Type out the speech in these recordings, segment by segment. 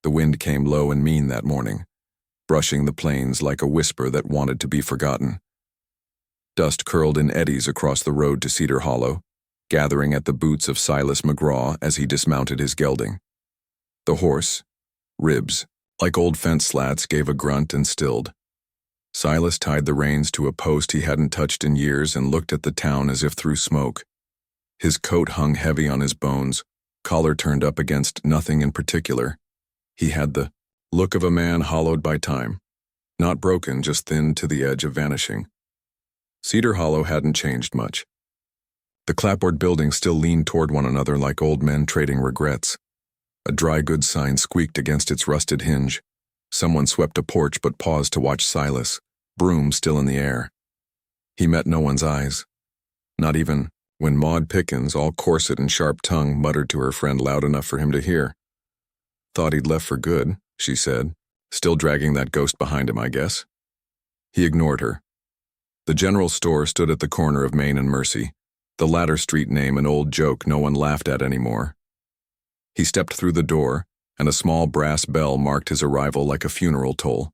The wind came low and mean that morning, brushing the plains like a whisper that wanted to be forgotten. Dust curled in eddies across the road to Cedar Hollow, gathering at the boots of Silas McGraw as he dismounted his gelding. The horse, ribs, like old fence slats, gave a grunt and stilled. Silas tied the reins to a post he hadn't touched in years and looked at the town as if through smoke. His coat hung heavy on his bones, collar turned up against nothing in particular. He had the look of a man hollowed by time. Not broken, just thinned to the edge of vanishing. Cedar Hollow hadn't changed much. The clapboard buildings still leaned toward one another like old men trading regrets. A dry goods sign squeaked against its rusted hinge. Someone swept a porch but paused to watch Silas, broom still in the air. He met no one's eyes. Not even when Maud Pickens, all corset and sharp tongue, muttered to her friend loud enough for him to hear. "Thought he'd left for good," she said, "still dragging that ghost behind him, I guess." He ignored her. The general store stood at the corner of Main and Mercy, the latter street name an old joke no one laughed at anymore. He stepped through the door, and a small brass bell marked his arrival like a funeral toll.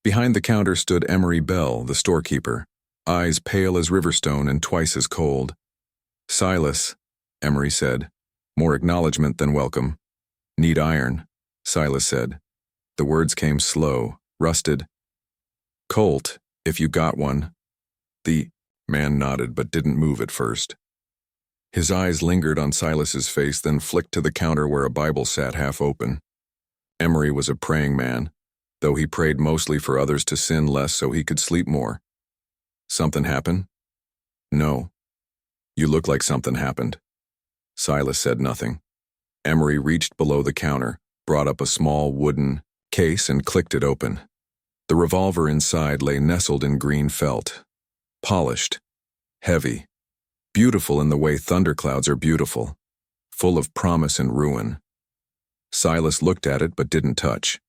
Behind the counter stood Emery Bell, the storekeeper, eyes pale as Riverstone and twice as cold. "Silas," Emery said, more acknowledgement than welcome. "Need iron," Silas said. The words came slow, rusted. "Colt, if you got one." The man nodded but didn't move at first. His eyes lingered on Silas's face, then flicked to the counter where a Bible sat half open. Emery was a praying man, though he prayed mostly for others to sin less so he could sleep more. "Something happened?" "No." "You look like something happened." Silas said nothing. Emery reached below the counter, brought up a small wooden case and clicked it open. The revolver inside lay nestled in green felt. Polished, heavy, beautiful in the way thunderclouds are beautiful, full of promise and ruin. Silas looked at it but didn't touch.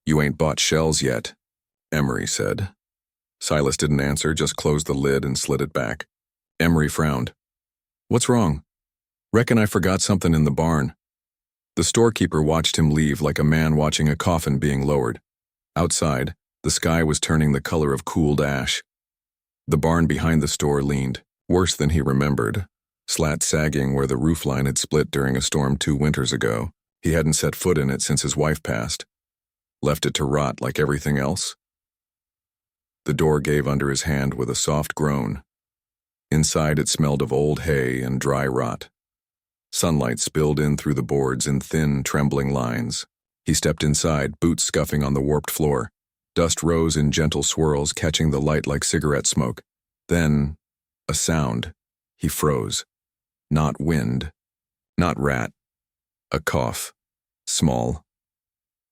"You ain't bought shells yet," Emery said. Silas didn't answer, just closed the lid and slid it back. Emery frowned. "What's wrong?" "Reckon I forgot something in the barn." The storekeeper watched him leave like a man watching a coffin being lowered. Outside, the sky was turning the color of cooled ash. The barn behind the store leaned, worse than he remembered, slat sagging where the roofline had split during a storm 2 winters ago. He hadn't set foot in it since his wife passed. Left it to rot like everything else. The door gave under his hand with a soft groan. Inside it smelled of old hay and dry rot. Sunlight spilled in through the boards in thin, trembling lines. He stepped inside, boots scuffing on the warped floor. Dust rose in gentle swirls, catching the light like cigarette smoke. Then, a sound. He froze. Not wind. Not rat. A cough. Small.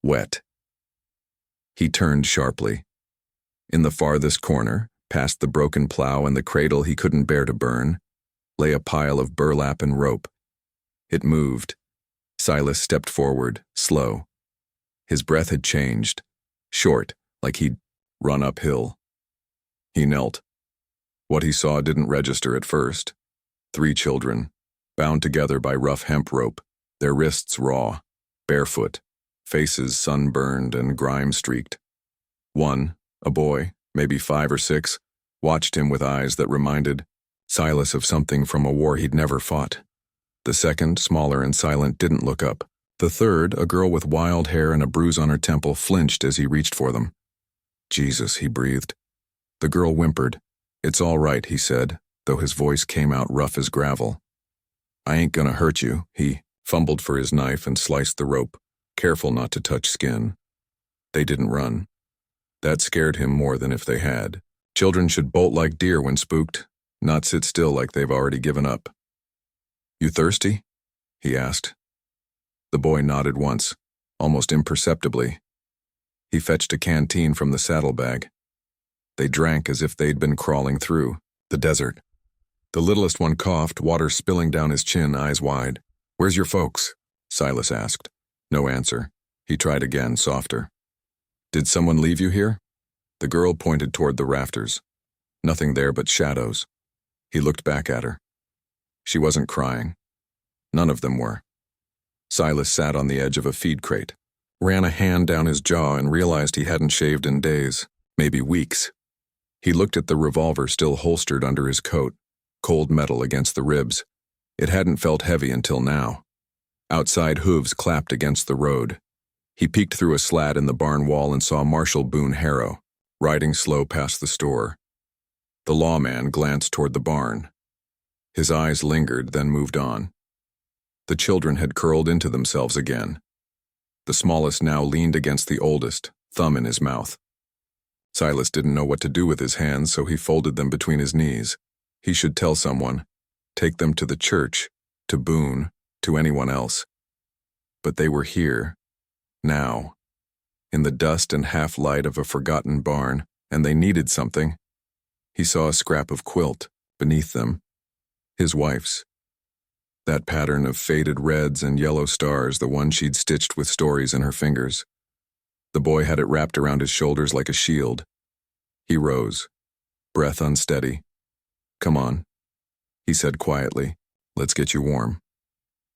Wet. He turned sharply. In the farthest corner, past the broken plow and the cradle he couldn't bear to burn, lay a pile of burlap and rope. It moved. Silas stepped forward, slow. His breath had changed. Short, like he'd run uphill. He knelt. What he saw didn't register at first. 3 children, bound together by rough hemp rope, their wrists raw, barefoot, faces sunburned and grime-streaked. One, a boy, maybe 5 or 6, watched him with eyes that reminded Silas of something from a war he'd never fought. The second, smaller and silent, didn't look up. The third, a girl with wild hair and a bruise on her temple, flinched as he reached for them. "Jesus," he breathed. The girl whimpered. "It's all right," he said, though his voice came out rough as gravel. "I ain't gonna hurt you." He fumbled for his knife and sliced the rope, careful not to touch skin. They didn't run. That scared him more than if they had. Children should bolt like deer when spooked, not sit still like they've already given up. "You thirsty?" he asked. The boy nodded once, almost imperceptibly. He fetched a canteen from the saddlebag. They drank as if they'd been crawling through the desert. The littlest one coughed, water spilling down his chin, eyes wide. "Where's your folks?" Silas asked. No answer. He tried again, softer. "Did someone leave you here?" The girl pointed toward the rafters. Nothing there but shadows. He looked back at her. She wasn't crying. None of them were. Silas sat on the edge of a feed crate, ran a hand down his jaw and realized he hadn't shaved in days, maybe weeks. He looked at the revolver still holstered under his coat, cold metal against the ribs. It hadn't felt heavy until now. Outside, hooves clapped against the road. He peeked through a slat in the barn wall and saw Marshal Boone Harrow, riding slow past the store. The lawman glanced toward the barn. His eyes lingered, then moved on. The children had curled into themselves again. The smallest now leaned against the oldest, thumb in his mouth. Silas didn't know what to do with his hands, so he folded them between his knees. He should tell someone, take them to the church, to Boone, to anyone else. But they were here, now, in the dust and half-light of a forgotten barn, and they needed something. He saw a scrap of quilt beneath them, his wife's. That pattern of faded reds and yellow stars, the one she'd stitched with stories in her fingers. The boy had it wrapped around his shoulders like a shield. He rose, breath unsteady. "Come on," he said quietly. "Let's get you warm."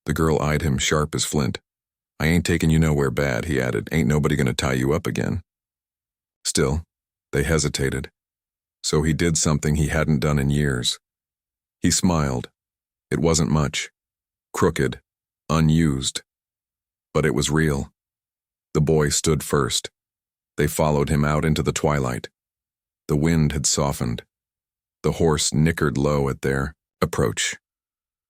The girl eyed him sharp as flint. "I ain't taking you nowhere bad," he added. "Ain't nobody gonna tie you up again." Still, they hesitated. So he did something he hadn't done in years. He smiled. It wasn't much. Crooked, unused. But it was real. The boy stood first. They followed him out into the twilight. The wind had softened. The horse nickered low at their approach.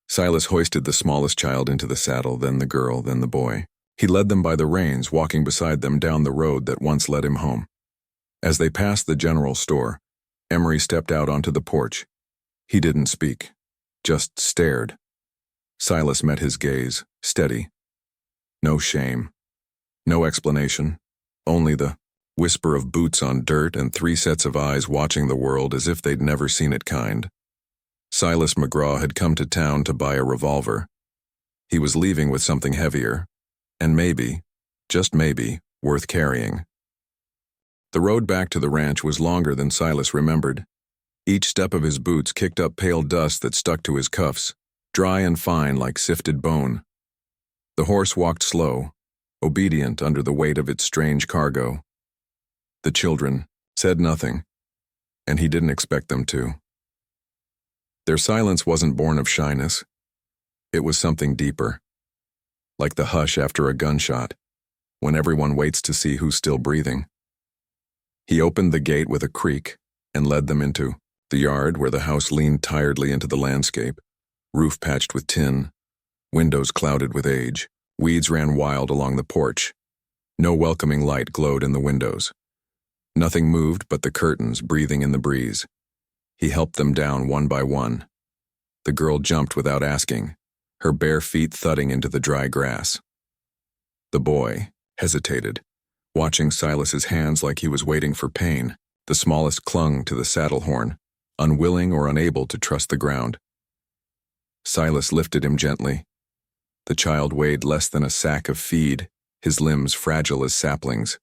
Silas hoisted the smallest child into the saddle, then the girl, then the boy. He led them by the reins, walking beside them down the road that once led him home. As they passed the general store, Emery stepped out onto the porch. He didn't speak, just stared. Silas met his gaze, steady. No shame. No explanation. Only the whisper of boots on dirt and 3 sets of eyes watching the world as if they'd never seen it kind. Silas McGraw had come to town to buy a revolver. He was leaving with something heavier, and maybe, just maybe, worth carrying. The road back to the ranch was longer than Silas remembered. Each step of his boots kicked up pale dust that stuck to his cuffs, dry and fine like sifted bone. The horse walked slow, obedient under the weight of its strange cargo. The children said nothing, and he didn't expect them to. Their silence wasn't born of shyness. It was something deeper, like the hush after a gunshot, when everyone waits to see who's still breathing. He opened the gate with a creak and led them into the yard where the house leaned tiredly into the landscape, roof patched with tin, windows clouded with age. Weeds ran wild along the porch. No welcoming light glowed in the windows. Nothing moved but the curtains breathing in the breeze. He helped them down one by one. The girl jumped without asking, her bare feet thudding into the dry grass. The boy hesitated, watching Silas's hands like he was waiting for pain. The smallest clung to the saddle horn, unwilling or unable to trust the ground. Silas lifted him gently. The child weighed less than a sack of feed, his limbs fragile as saplings.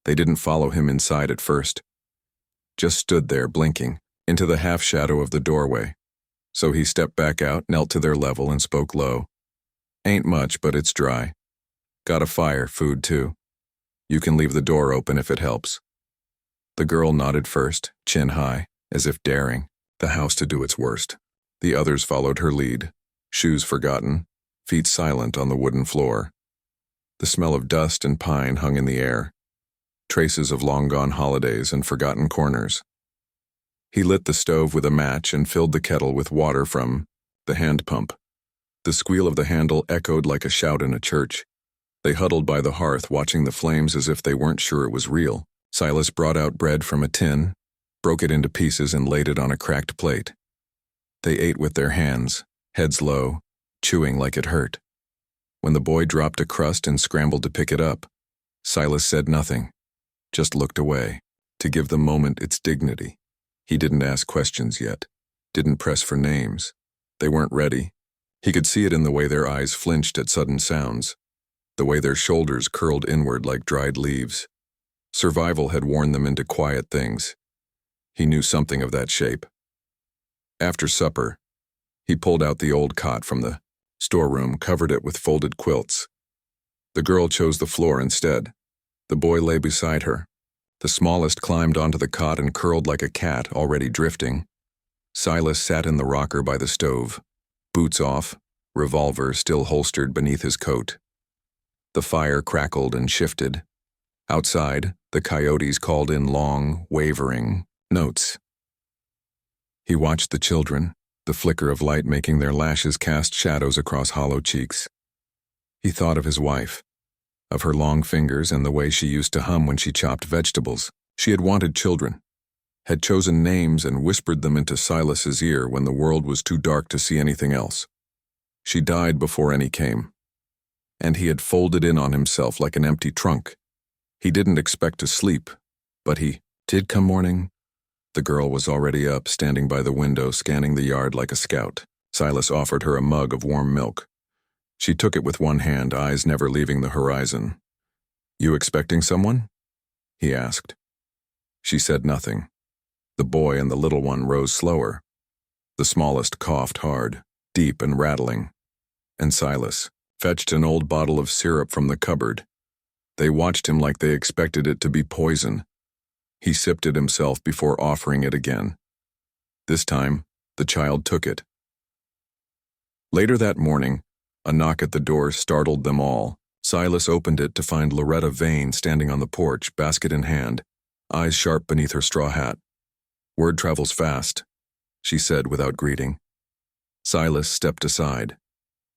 They didn't follow him inside at first. Just stood there blinking, into the half-shadow of the doorway. So he stepped back out, knelt to their level, and spoke low. "Ain't much, but it's dry. Got a fire, food too. You can leave the door open if it helps." The girl nodded first, chin high, as if daring the house to do its worst. The others followed her lead, shoes forgotten, feet silent on the wooden floor. The smell of dust and pine hung in the air, traces of long-gone holidays and forgotten corners. He lit the stove with a match and filled the kettle with water from the hand pump. The squeal of the handle echoed like a shout in a church. They huddled by the hearth, watching the flames as if they weren't sure it was real. Silas brought out bread from a tin, broke it into pieces and laid it on a cracked plate. They ate with their hands, heads low, chewing like it hurt. When the boy dropped a crust and scrambled to pick it up, Silas said nothing, just looked away, to give the moment its dignity. He didn't ask questions yet, didn't press for names. They weren't ready. He could see it in the way their eyes flinched at sudden sounds, the way their shoulders curled inward like dried leaves. Survival had worn them into quiet things. He knew something of that shape. After supper, he pulled out the old cot from the storeroom, covered it with folded quilts. The girl chose the floor instead. The boy lay beside her. The smallest climbed onto the cot and curled like a cat already drifting. Silas sat in the rocker by the stove, boots off, revolver still holstered beneath his coat. The fire crackled and shifted. Outside, the coyotes called in long, wavering notes. He watched the children, the flicker of light making their lashes cast shadows across hollow cheeks. He thought of his wife, of her long fingers and the way she used to hum when she chopped vegetables. She had wanted children, had chosen names and whispered them into Silas's ear when the world was too dark to see anything else. She died before any came, and he had folded in on himself like an empty trunk. He didn't expect to sleep, but he did come morning. The girl was already up, standing by the window, scanning the yard like a scout. Silas offered her a mug of warm milk. She took it with one hand, eyes never leaving the horizon. "You expecting someone?" he asked. She said nothing. The boy and the little one rose slower. The smallest coughed hard, deep and rattling, and Silas fetched an old bottle of syrup from the cupboard. They watched him like they expected it to be poison. He sipped it himself before offering it again. This time, the child took it. Later that morning, a knock at the door startled them all. Silas opened it to find Loretta Vane standing on the porch, basket in hand, eyes sharp beneath her straw hat. "Word travels fast," she said without greeting. Silas stepped aside.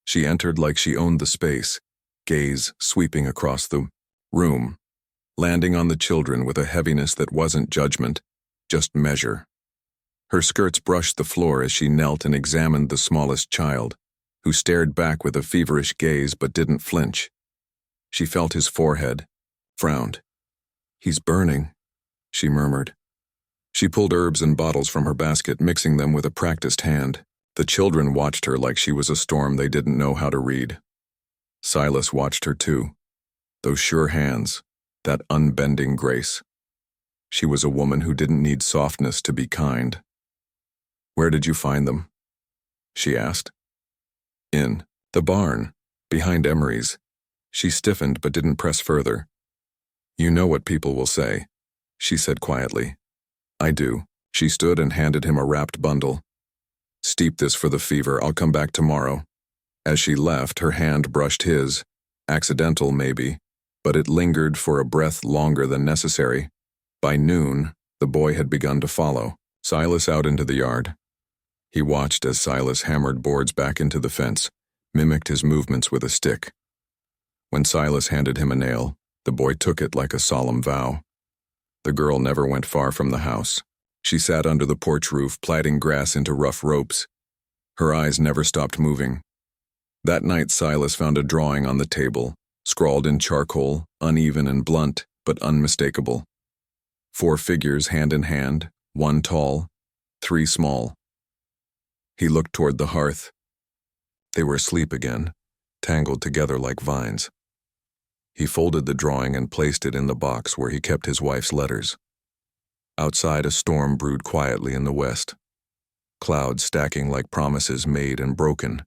She entered like she owned the space, gaze sweeping across the room, landing on the children with a heaviness that wasn't judgment, just measure. Her skirts brushed the floor as she knelt and examined the smallest child, who stared back with a feverish gaze but didn't flinch. She felt his forehead, frowned. "He's burning," she murmured. She pulled herbs and bottles from her basket, mixing them with a practiced hand. The children watched her like she was a storm they didn't know how to read. Silas watched her too. Those sure hands, that unbending grace. She was a woman who didn't need softness to be kind. "Where did you find them?" she asked. "In the barn, behind Emery's." She stiffened but didn't press further. "You know what people will say," she said quietly. "I do." She stood and handed him a wrapped bundle. "Steep this for the fever. I'll come back tomorrow." As she left, her hand brushed his. Accidental, maybe, but it lingered for a breath longer than necessary. By noon, the boy had begun to follow Silas out into the yard. He watched as Silas hammered boards back into the fence, mimicked his movements with a stick. When Silas handed him a nail, the boy took it like a solemn vow. The girl never went far from the house. She sat under the porch roof, plaiting grass into rough ropes. Her eyes never stopped moving. That night, Silas found a drawing on the table, scrawled in charcoal, uneven and blunt, but unmistakable. 4 figures hand in hand, 1 tall, 3 small. He looked toward the hearth. They were asleep again, tangled together like vines. He folded the drawing and placed it in the box where he kept his wife's letters. Outside, a storm brewed quietly in the west, clouds stacking like promises made and broken.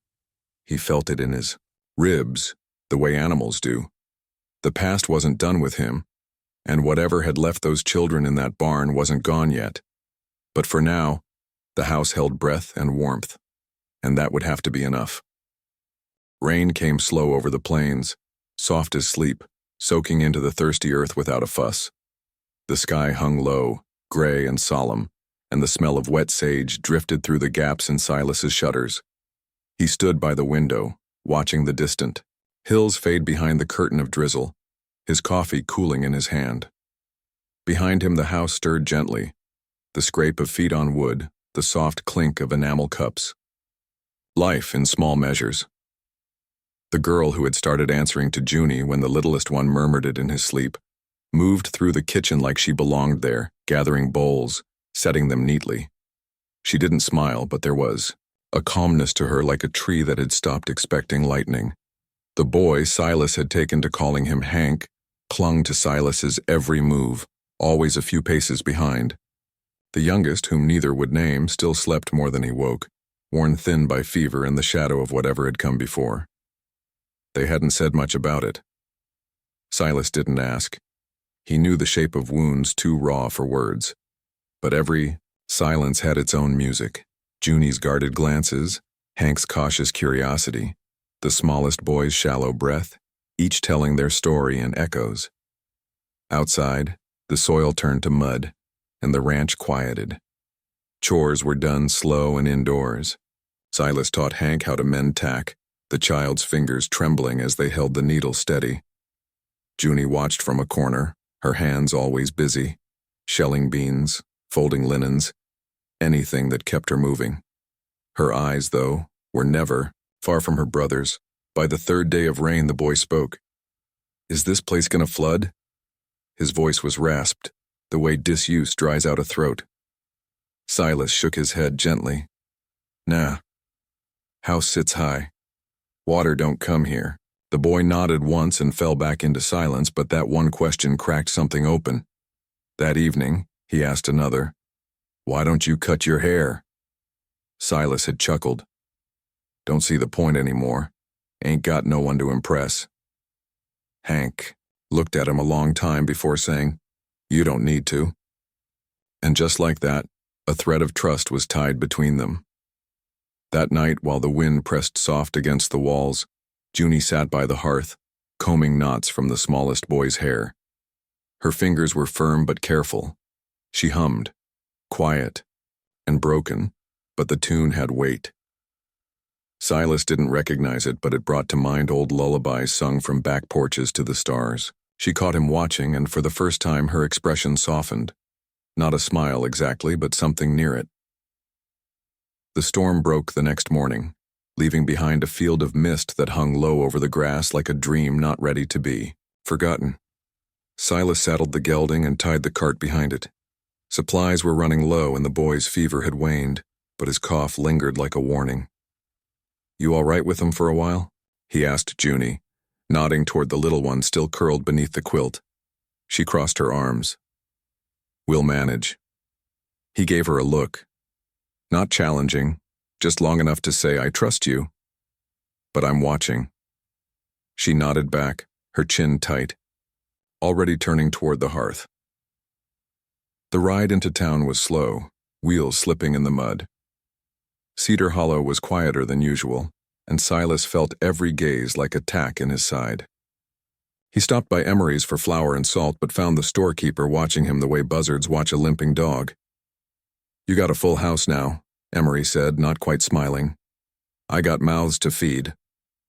He felt it in his ribs, the way animals do. The past wasn't done with him, and whatever had left those children in that barn wasn't gone yet. But for now, the house held breath and warmth, and that would have to be enough. Rain came slow over the plains, soft as sleep, soaking into the thirsty earth without a fuss. The sky hung low, gray and solemn, and the smell of wet sage drifted through the gaps in Silas's shutters. He stood by the window, watching the distant hills fade behind the curtain of drizzle, his coffee cooling in his hand. Behind him the house stirred gently, the scrape of feet on wood, the soft clink of enamel cups. Life in small measures. The girl who had started answering to Junie when the littlest one murmured it in his sleep, moved through the kitchen like she belonged there, gathering bowls, setting them neatly. She didn't smile, but there was a calmness to her like a tree that had stopped expecting lightning. The boy Silas had taken to calling him Hank clung to Silas's every move, always a few paces behind. The youngest, whom neither would name, still slept more than he woke, worn thin by fever and the shadow of whatever had come before. They hadn't said much about it. Silas didn't ask. He knew the shape of wounds too raw for words. But every silence had its own music. Junie's guarded glances, Hank's cautious curiosity, the smallest boy's shallow breath, each telling their story in echoes. Outside, the soil turned to mud, and the ranch quieted. Chores were done slow and indoors. Silas taught Hank how to mend tack, the child's fingers trembling as they held the needle steady. Junie watched from a corner, her hands always busy, shelling beans, folding linens, anything that kept her moving. Her eyes, though, were never, far from her brother's. By the third day of rain, the boy spoke. "Is this place gonna flood?" His voice was rasped, the way disuse dries out a throat. Silas shook his head gently. "Nah. House sits high. Water don't come here." The boy nodded once and fell back into silence, but that one question cracked something open. That evening, he asked another, "Why don't you cut your hair?" Silas had chuckled. "Don't see the point anymore. Ain't got no one to impress." Hank looked at him a long time before saying, "You don't need to." And just like that, a thread of trust was tied between them. That night, while the wind pressed soft against the walls, Junie sat by the hearth, combing knots from the smallest boy's hair. Her fingers were firm but careful. She hummed, quiet and broken, but the tune had weight. Silas didn't recognize it, but it brought to mind old lullabies sung from back porches to the stars. She caught him watching, and for the first time her expression softened. Not a smile exactly, but something near it. The storm broke the next morning, leaving behind a field of mist that hung low over the grass like a dream not ready to be forgotten. Silas saddled the gelding and tied the cart behind it. Supplies were running low and the boy's fever had waned, but his cough lingered like a warning. "You all right with him for a while?" he asked Junie, nodding toward the little one still curled beneath the quilt. She crossed her arms. "We'll manage." He gave her a look. Not challenging, just long enough to say, "I trust you, but I'm watching." She nodded back, her chin tight, already turning toward the hearth. The ride into town was slow, wheels slipping in the mud. Cedar Hollow was quieter than usual, and Silas felt every gaze like a tack in his side. He stopped by Emery's for flour and salt, but found the storekeeper watching him the way buzzards watch a limping dog. "You got a full house now," Emery said, not quite smiling. "I got mouths to feed,"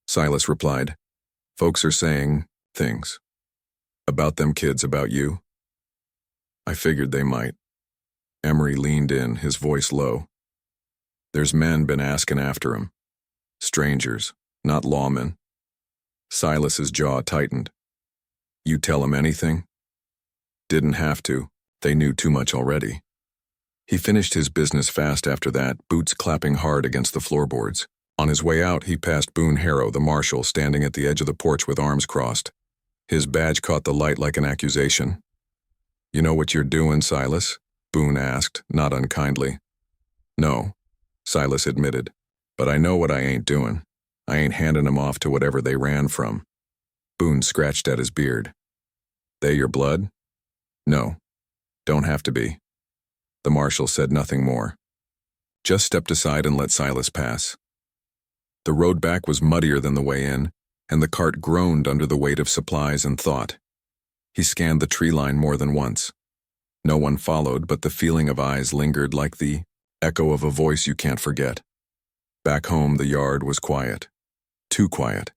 Silas replied. "Folks are saying things. About them kids, about you." "I figured they might." Emery leaned in, his voice low. "There's men been asking after him. Strangers, not lawmen." Silas's jaw tightened. "You tell him anything?" "Didn't have to. They knew too much already." He finished his business fast after that, boots clapping hard against the floorboards. On his way out, he passed Boone Harrow, the marshal, standing at the edge of the porch with arms crossed. His badge caught the light like an accusation. "You know what you're doing, Silas?" Boone asked, not unkindly. "No," Silas admitted, "but I know what I ain't doing. I ain't handing them off to whatever they ran from." Boone scratched at his beard. "They your blood?" "No, don't have to be." The marshal said nothing more. Just stepped aside and let Silas pass. The road back was muddier than the way in, and the cart groaned under the weight of supplies and thought. He scanned the tree line more than once. No one followed, but the feeling of eyes lingered like the echo of a voice you can't forget. Back home, the yard was quiet. Too quiet.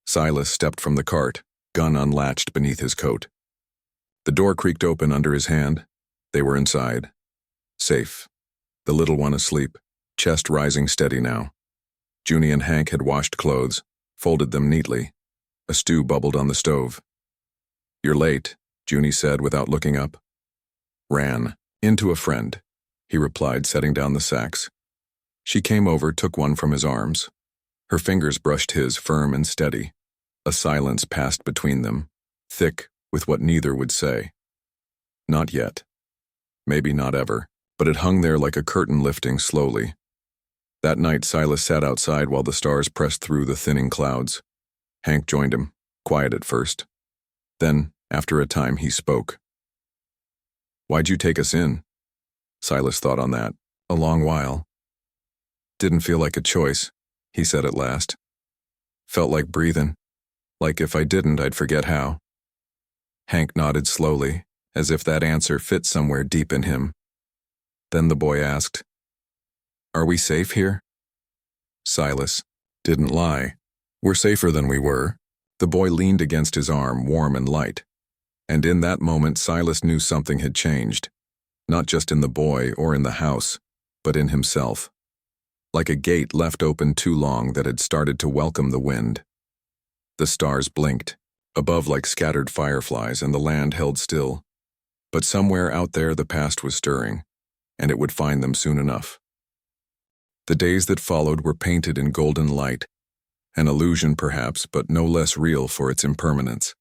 Silas stepped from the cart, gun unlatched beneath his coat. The door creaked open under his hand. They were inside. Safe. The little one asleep, chest rising steady now. Junie and Hank had washed clothes, folded them neatly. A stew bubbled on the stove. "You're late," Junie said without looking up. "Ran. Into a friend," he replied, setting down the sacks. She came over, took one from his arms. Her fingers brushed his, firm and steady. A silence passed between them, thick with what neither would say. Not yet. Maybe not ever, but it hung there like a curtain lifting slowly. That night, Silas sat outside while the stars pressed through the thinning clouds. Hank joined him, quiet at first. Then, after a time, he spoke. "Why'd you take us in?" Silas thought on that. A long while. "Didn't feel like a choice," he said at last. "Felt like breathing. Like if I didn't, I'd forget how." Hank nodded slowly, as if that answer fit somewhere deep in him. Then the boy asked, "Are we safe here?" Silas didn't lie. "We're safer than we were." The boy leaned against his arm, warm and light. And in that moment, Silas knew something had changed. Not just in the boy or in the house, but in himself. Like a gate left open too long that had started to welcome the wind. The stars blinked, above like scattered fireflies, and the land held still. But somewhere out there the past was stirring, and it would find them soon enough. The days that followed were painted in golden light, an illusion perhaps, but no less real for its impermanence.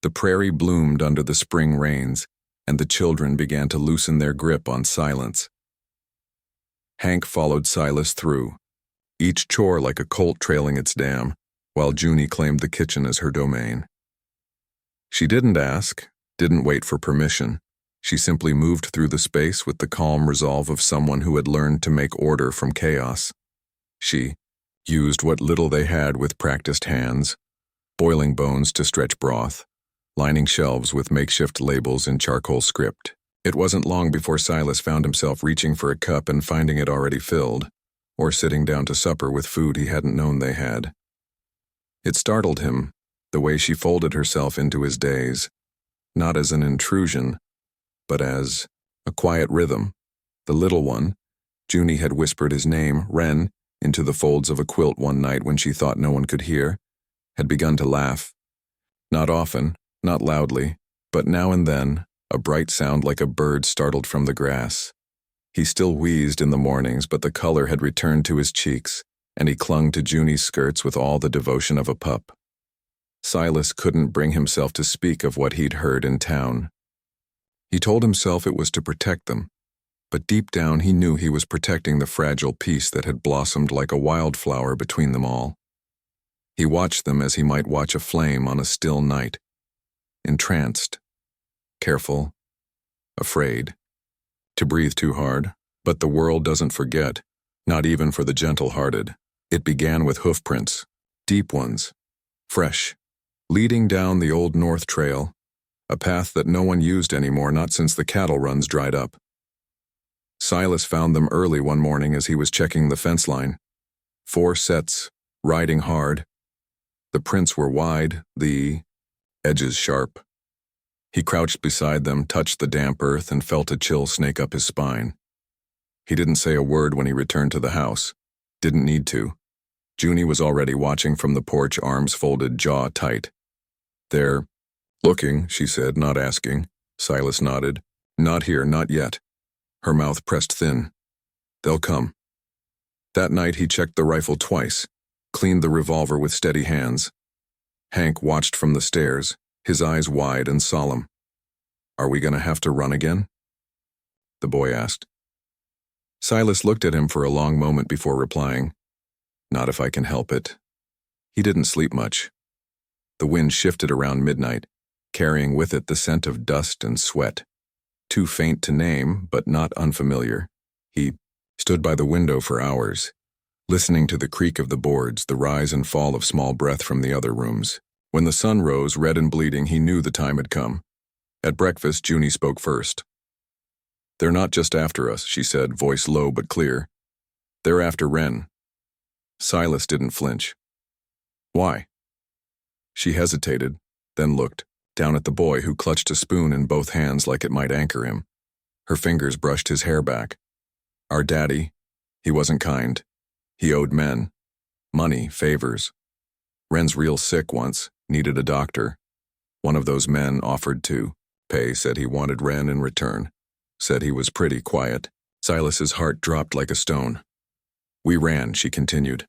The prairie bloomed under the spring rains, and the children began to loosen their grip on silence. Hank followed Silas through, each chore like a colt trailing its dam, while Junie claimed the kitchen as her domain. She didn't ask, didn't wait for permission. She simply moved through the space with the calm resolve of someone who had learned to make order from chaos. She used what little they had with practiced hands, boiling bones to stretch broth, lining shelves with makeshift labels in charcoal script. It wasn't long before Silas found himself reaching for a cup and finding it already filled, or sitting down to supper with food he hadn't known they had. It startled him, the way she folded herself into his days, not as an intrusion, but as a quiet rhythm. The little one, Junie had whispered his name, Ren, into the folds of a quilt one night when she thought no one could hear, had begun to laugh. Not often, not loudly, but now and then, a bright sound like a bird startled from the grass. He still wheezed in the mornings, but the color had returned to his cheeks, and he clung to Junie's skirts with all the devotion of a pup. Silas couldn't bring himself to speak of what he'd heard in town. He told himself it was to protect them, but deep down he knew he was protecting the fragile peace that had blossomed like a wildflower between them all. He watched them as he might watch a flame on a still night, entranced, careful, afraid, to breathe too hard. But the world doesn't forget, not even for the gentle-hearted. It began with hoofprints, deep ones, fresh, leading down the old North Trail, a path that no one used anymore, not since the cattle runs dried up. Silas found them early one morning as he was checking the fence line. 4 sets, riding hard. The prints were wide, the edges sharp. He crouched beside them, touched the damp earth, and felt a chill snake up his spine. He didn't say a word when he returned to the house. Didn't need to. Junie was already watching from the porch, arms folded, jaw tight. "They're looking," she said, not asking. Silas nodded. "Not here, not yet." Her mouth pressed thin. "They'll come." That night he checked the rifle twice, cleaned the revolver with steady hands. Hank watched from the stairs, his eyes wide and solemn. "Are we going to have to run again?" the boy asked. Silas looked at him for a long moment before replying, "Not if I can help it." He didn't sleep much. The wind shifted around midnight, carrying with it the scent of dust and sweat. Too faint to name, but not unfamiliar. He stood by the window for hours, listening to the creak of the boards, the rise and fall of small breath from the other rooms. When the sun rose, red and bleeding, he knew the time had come. At breakfast, Junie spoke first. "They're not just after us," she said, voice low but clear. "They're after Ren." Silas didn't flinch. "Why?" She hesitated, then looked down at the boy who clutched a spoon in both hands like it might anchor him. Her fingers brushed his hair back. "Our daddy, he wasn't kind. He owed men. Money, favors. Ren's real sick once, needed a doctor. One of those men offered to pay, said he wanted Ren in return. Said he was pretty quiet." Silas's heart dropped like a stone. "We ran," she continued.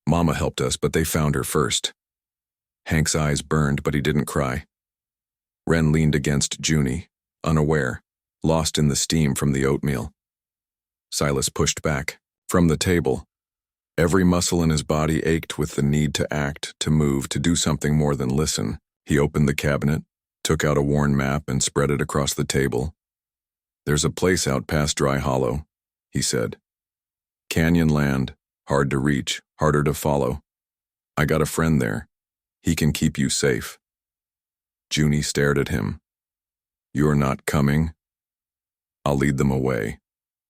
"Mama helped us, but they found her first." Hank's eyes burned, but he didn't cry. Ren leaned against Junie, unaware, lost in the steam from the oatmeal. Silas pushed back, from the table. Every muscle in his body ached with the need to act, to move, to do something more than listen. He opened the cabinet, took out a worn map and spread it across the table. "There's a place out past Dry Hollow," he said. "Canyon land, hard to reach, harder to follow. I got a friend there. He can keep you safe." Junie stared at him. "You're not coming?" "I'll lead them away,"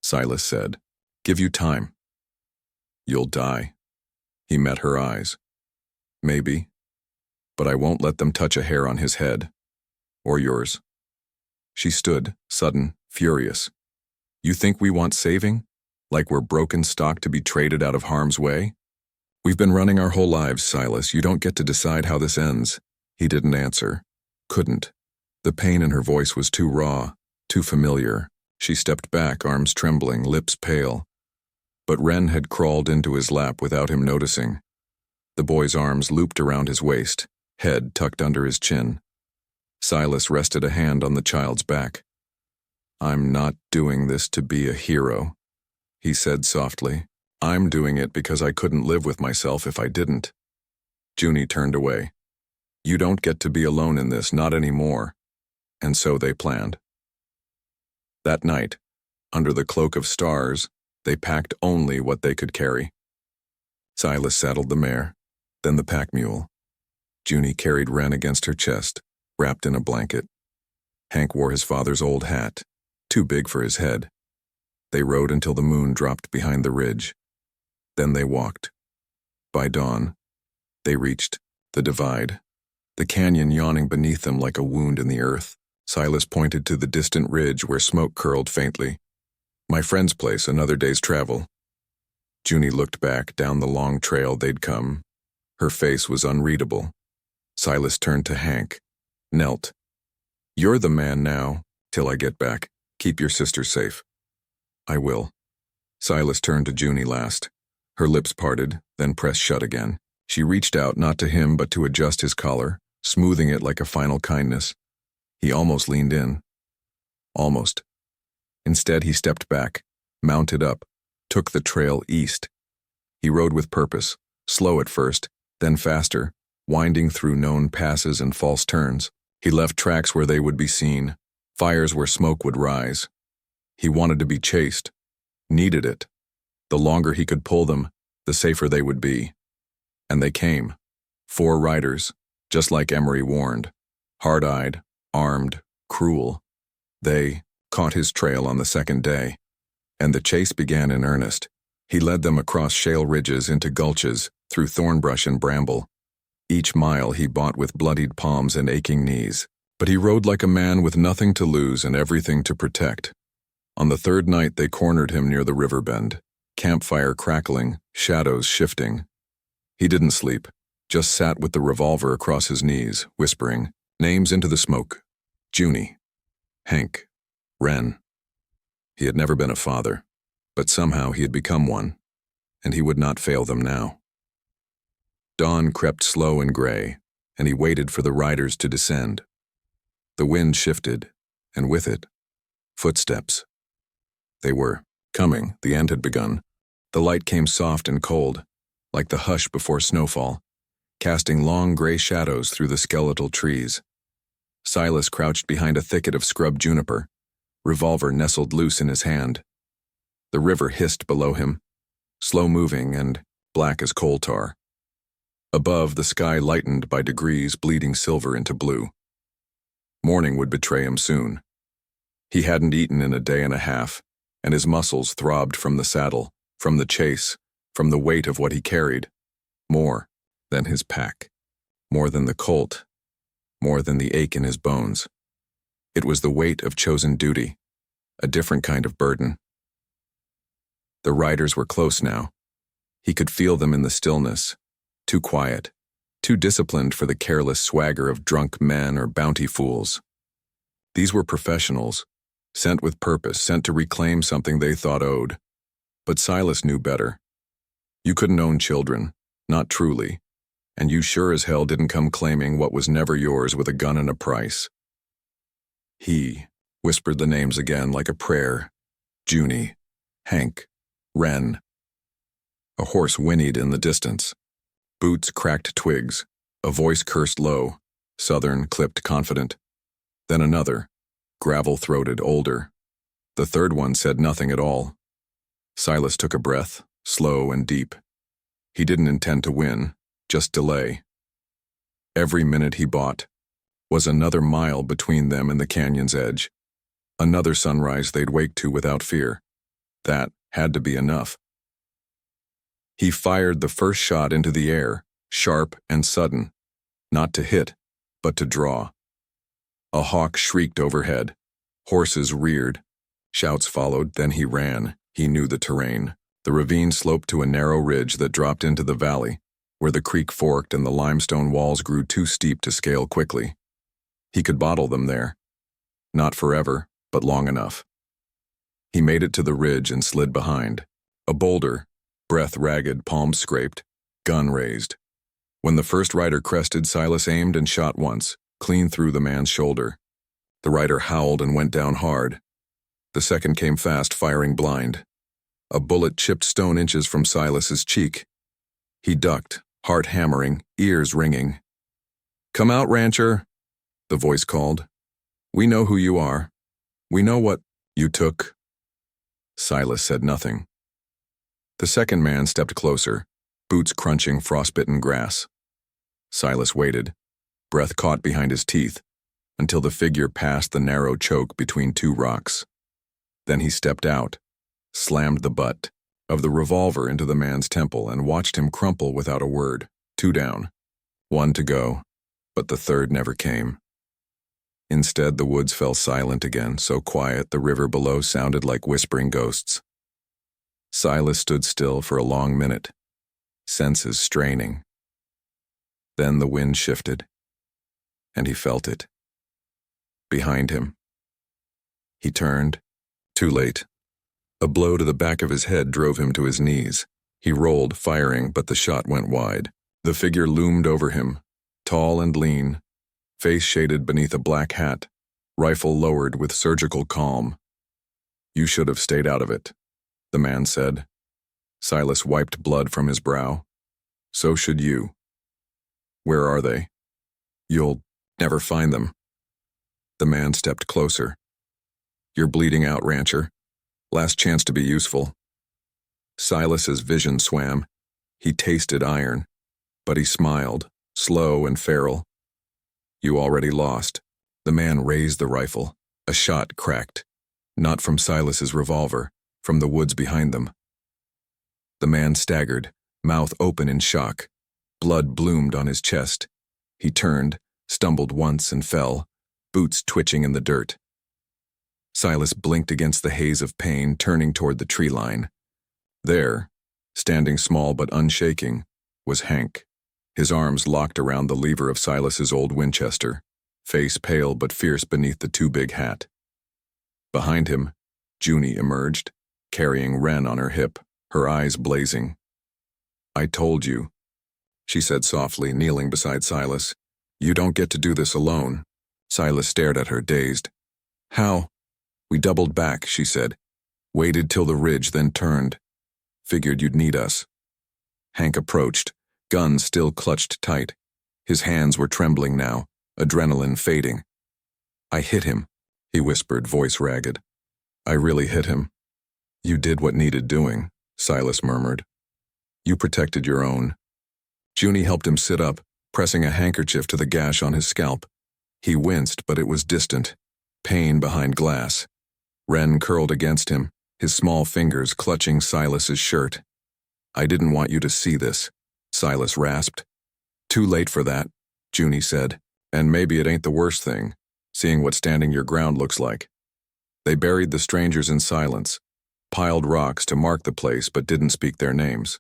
Silas said. "Give you time." "You'll die." He met her eyes. "Maybe. But I won't let them touch a hair on his head. Or yours." She stood, sudden, furious. "You think we want saving? Like we're broken stock to be traded out of harm's way? We've been running our whole lives, Silas. You don't get to decide how this ends." He didn't answer. Couldn't. The pain in her voice was too raw, too familiar. She stepped back, arms trembling, lips pale. But Wren had crawled into his lap without him noticing. The boy's arms looped around his waist, head tucked under his chin. Silas rested a hand on the child's back. "I'm not doing this to be a hero," he said softly. "I'm doing it because I couldn't live with myself if I didn't." Junie turned away. "You don't get to be alone in this, not anymore." And so they planned. That night, under the cloak of stars, they packed only what they could carry. Silas saddled the mare, then the pack mule. Junie carried Wren against her chest, wrapped in a blanket. Hank wore his father's old hat, too big for his head. They rode until the moon dropped behind the ridge. Then they walked. By dawn, they reached the divide, the canyon yawning beneath them like a wound in the earth. Silas pointed to the distant ridge where smoke curled faintly. "My friend's place, another day's travel." Junie looked back down the long trail they'd come. Her face was unreadable. Silas turned to Hank, knelt. "You're the man now, till I get back. Keep your sister safe." "I will." Silas turned to Junie last. Her lips parted, then pressed shut again. She reached out not to him but to adjust his collar, smoothing it like a final kindness. He almost leaned in. Almost. Instead, he stepped back, mounted up, took the trail east. He rode with purpose, slow at first, then faster, winding through known passes and false turns. He left tracks where they would be seen, fires where smoke would rise. He wanted to be chased, needed it. The longer he could pull them, the safer they would be. And they came. 4 riders, just like Emery warned. Hard-eyed, armed, cruel. They caught his trail on the second day. And the chase began in earnest. He led them across shale ridges into gulches, through thornbrush and bramble. Each mile he bought with bloodied palms and aching knees. But he rode like a man with nothing to lose and everything to protect. On the 3rd night they cornered him near the river bend. Campfire crackling, shadows shifting. He didn't sleep, just sat with the revolver across his knees, whispering, names into the smoke. Junie. Hank. Wren. He had never been a father, but somehow he had become one, and he would not fail them now. Dawn crept slow and gray, and he waited for the riders to descend. The wind shifted, and with it, footsteps. They were coming, the end had begun. The light came soft and cold, like the hush before snowfall, casting long gray shadows through the skeletal trees. Silas crouched behind a thicket of scrub juniper, revolver nestled loose in his hand. The river hissed below him, slow-moving and black as coal tar. Above, the sky lightened by degrees, bleeding silver into blue. Morning would betray him soon. He hadn't eaten in a day and a half, and his muscles throbbed from the saddle, from the chase, from the weight of what he carried. More than his pack, more than the colt, more than the ache in his bones. It was the weight of chosen duty, a different kind of burden. The riders were close now. He could feel them in the stillness, too quiet, too disciplined for the careless swagger of drunk men or bounty fools. These were professionals, sent with purpose, sent to reclaim something they thought owed. But Silas knew better. You couldn't own children, not truly, and you sure as hell didn't come claiming what was never yours with a gun and a price. He whispered the names again like a prayer. Junie, Hank, Wren. A horse whinnied in the distance. Boots cracked twigs. A voice cursed low. Southern, clipped, confident. Then another, gravel-throated, older. The third one said nothing at all. Silas took a breath, slow and deep. He didn't intend to win, just delay. Every minute he bought was another mile between them and the canyon's edge. Another sunrise they'd wake to without fear. That had to be enough. He fired the first shot into the air, sharp and sudden, not to hit, but to draw. A hawk shrieked overhead. Horses reared. Shouts followed, then he ran. He knew the terrain. The ravine sloped to a narrow ridge that dropped into the valley, where the creek forked and the limestone walls grew too steep to scale quickly. He could bottle them there. Not forever, but long enough. He made it to the ridge and slid behind. A boulder, breath ragged, palms scraped, gun raised. When the first rider crested, Silas aimed and shot once, clean through the man's shoulder. The rider howled and went down hard. The second came fast, firing blind. A bullet chipped stone inches from Silas's cheek. He ducked, heart hammering, ears ringing. "Come out, rancher," the voice called. "We know who you are. We know what you took." Silas said nothing. The second man stepped closer, boots crunching frostbitten grass. Silas waited, breath caught behind his teeth, until the figure passed the narrow choke between two rocks. Then he stepped out, slammed the butt of the revolver into the man's temple and watched him crumple without a word. 2 down, 1 to go, but the third never came. Instead, the woods fell silent again, so quiet the river below sounded like whispering ghosts. Silas stood still for a long minute, senses straining. Then the wind shifted, and he felt it. Behind him. He turned. Too late. A blow to the back of his head drove him to his knees. He rolled, firing, but the shot went wide. The figure loomed over him, tall and lean, face shaded beneath a black hat, rifle lowered with surgical calm. "You should have stayed out of it," the man said. Silas wiped blood from his brow. "So should you." "Where are they?" "You'll never find them." The man stepped closer. "You're bleeding out, rancher. Last chance to be useful." Silas's vision swam. He tasted iron, but he smiled, slow and feral. "You already lost." The man raised the rifle. A shot cracked. Not from Silas's revolver, from the woods behind them. The man staggered, mouth open in shock. Blood bloomed on his chest. He turned, stumbled once and fell, boots twitching in the dirt. Silas blinked against the haze of pain, turning toward the tree line. There, standing small but unshaking, was Hank, his arms locked around the lever of Silas's old Winchester, face pale but fierce beneath the too big hat. Behind him, Junie emerged, carrying Wren on her hip, her eyes blazing. "I told you," she said softly, kneeling beside Silas. "You don't get to do this alone." Silas stared at her, dazed. "How?" "We doubled back," she said. "Waited till the ridge, then turned. Figured you'd need us." Hank approached, gun still clutched tight. His hands were trembling now, adrenaline fading. "I hit him," he whispered, voice ragged. "I really hit him." "You did what needed doing," Silas murmured. "You protected your own." Junie helped him sit up, pressing a handkerchief to the gash on his scalp. He winced, but it was distant. Pain behind glass. Wren curled against him, his small fingers clutching Silas's shirt. "I didn't want you to see this," Silas rasped. "Too late for that," Junie said. "And maybe it ain't the worst thing, seeing what standing your ground looks like." They buried the strangers in silence, piled rocks to mark the place but didn't speak their names.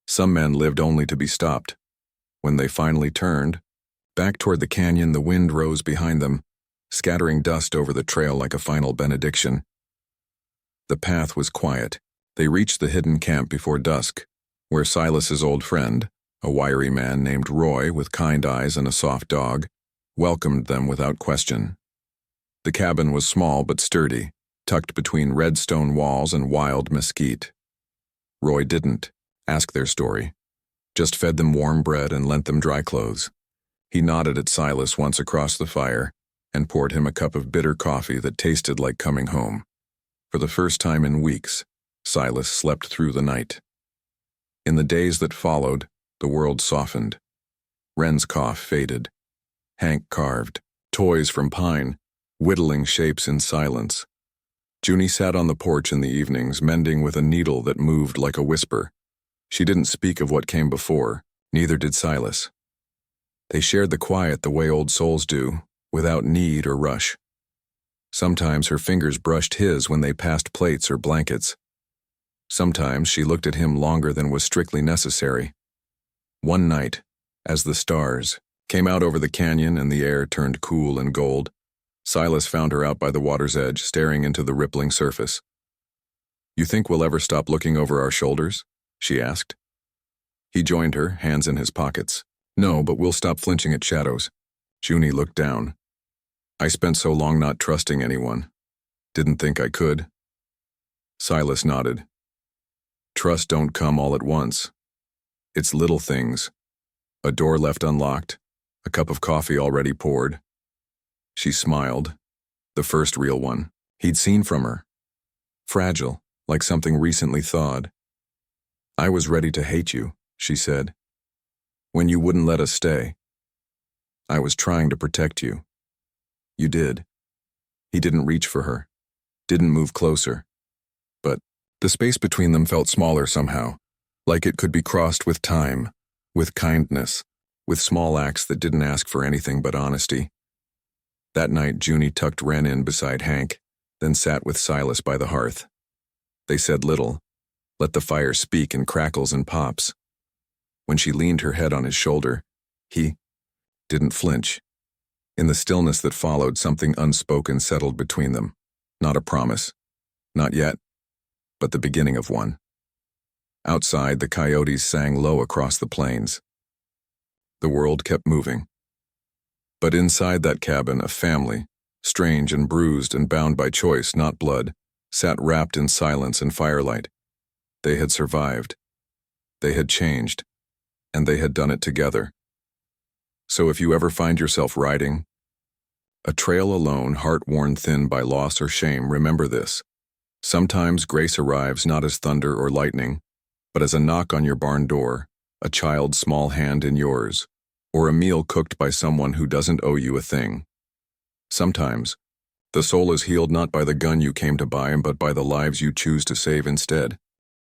Some men lived only to be stopped. When they finally turned, back toward the canyon, the wind rose behind them, scattering dust over the trail like a final benediction. The path was quiet. They reached the hidden camp before dusk, where Silas's old friend, a wiry man named Roy with kind eyes and a soft dog, welcomed them without question. The cabin was small but sturdy, tucked between red stone walls and wild mesquite. Roy didn't ask their story, just fed them warm bread and lent them dry clothes. He nodded at Silas once across the fire and poured him a cup of bitter coffee that tasted like coming home. For the first time in weeks, Silas slept through the night. In the days that followed, the world softened. Wren's cough faded. Hank carved, toys from pine, whittling shapes in silence. Junie sat on the porch in the evenings, mending with a needle that moved like a whisper. She didn't speak of what came before, neither did Silas. They shared the quiet the way old souls do, without need or rush. Sometimes her fingers brushed his when they passed plates or blankets. Sometimes she looked at him longer than was strictly necessary. One night, as the stars came out over the canyon and the air turned cool and gold, Silas found her out by the water's edge, staring into the rippling surface. "You think we'll ever stop looking over our shoulders?" she asked. He joined her, hands in his pockets. "No, but we'll stop flinching at shadows." Junie looked down. "I spent so long not trusting anyone. Didn't think I could." Silas nodded. "Trust don't come all at once. It's little things. A door left unlocked, a cup of coffee already poured." She smiled, the first real one he'd seen from her. Fragile, like something recently thawed. "I was ready to hate you," she said, "when you wouldn't let us stay. I was trying to protect you. You did." He didn't reach for her, didn't move closer. But the space between them felt smaller somehow, like it could be crossed with time, with kindness, with small acts that didn't ask for anything but honesty. That night, Junie tucked Wren in beside Hank, then sat with Silas by the hearth. They said little, let the fire speak in crackles and pops. When she leaned her head on his shoulder, he didn't flinch. In the stillness that followed, something unspoken settled between them. Not a promise. Not yet. But the beginning of one. Outside, the coyotes sang low across the plains. The world kept moving. But inside that cabin, a family, strange and bruised and bound by choice, not blood, sat wrapped in silence and firelight. They had survived. They had changed. And they had done it together. So if you ever find yourself riding a trail alone, heart worn thin by loss or shame, remember this. Sometimes grace arrives not as thunder or lightning, but as a knock on your barn door, a child's small hand in yours, or a meal cooked by someone who doesn't owe you a thing. Sometimes, the soul is healed not by the gun you came to buy, but by the lives you choose to save instead.